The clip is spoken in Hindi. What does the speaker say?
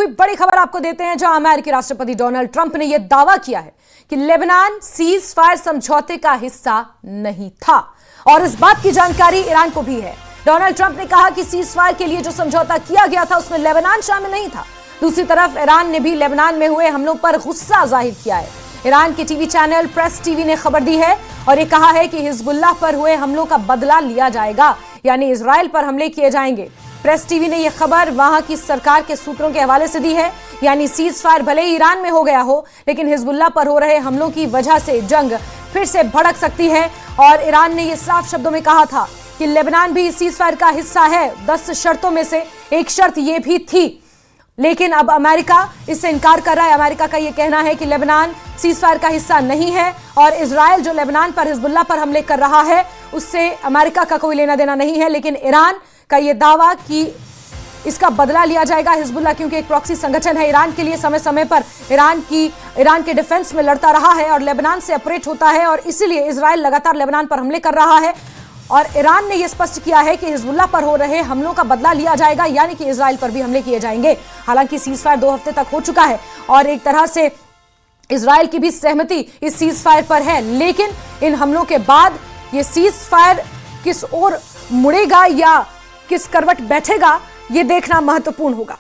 बड़ी खबर आपको देते हैं, जहां अमेरिकी राष्ट्रपति डोनाल्ड ट्रंप ने यह दावा किया है कि लेबनान सीज फायर समझौते का हिस्सा नहीं था और इस बात की जानकारी ईरान को भी है। डोनाल्ड ट्रंप ने कहा कि सीज फायर के लिए जो समझौता किया गया था उसमें लेबनान शामिल नहीं था। दूसरी तरफ ईरान ने भी लेबनान में हुए हमलों पर गुस्सा जाहिर किया है। ईरान के टीवी चैनल प्रेस टीवी ने खबर दी है और ये कहा है कि हिजबुल्लाह पर हुए हमलों का बदला लिया जाएगा, यानी इजराइल पर हमले किए जाएंगे। प्रेस टीवी ने यह खबर वहां की सरकार के सूत्रों के हवाले से दी है, यानी सीज फायर भले ही ईरान में हो गया हो, लेकिन हिजबुल्लाह पर हो रहे हमलों की वजह से जंग फिर से भड़क सकती है। और ईरान ने यह साफ शब्दों में कहा था कि लेबनान भी सीज फायर का हिस्सा है। 10 शर्तों में से एक शर्त यह भी थी, लेकिन अब अमेरिका इससे इनकार कर रहा है। अमेरिका का यह कहना है कि लेबनान सीज फायर का हिस्सा नहीं है और इजराइल जो लेबनान पर हिजबुल्लाह पर हमले कर रहा है उससे अमेरिका का कोई लेना देना नहीं है। लेकिन ईरान का यह दावा कि इसका बदला लिया जाएगा, हिजबुल्लाह क्योंकि एक प्रॉक्सी संगठन है ईरान के लिए, समय समय पर ईरान के डिफेंस में लड़ता रहा है और लेबनान से ऑपरेट होता है और इसीलिए इजराइल लगातार लेबनान पर हमले कर रहा है। और ईरान ने यह स्पष्ट किया है कि हिजबुल्लाह पर हो रहे हमलों का बदला लिया जाएगा, यानी कि इजराइल पर भी हमले किए जाएंगे। हालांकि सीज फायर 2 हफ्ते तक हो चुका है और एक तरह से इजराइल की भी सहमति इस सीज फायर पर है, लेकिन इन हमलों के बाद यह सीज फायर किस ओर मुड़ेगा या किस करवट बैठेगा, यह देखना महत्वपूर्ण होगा।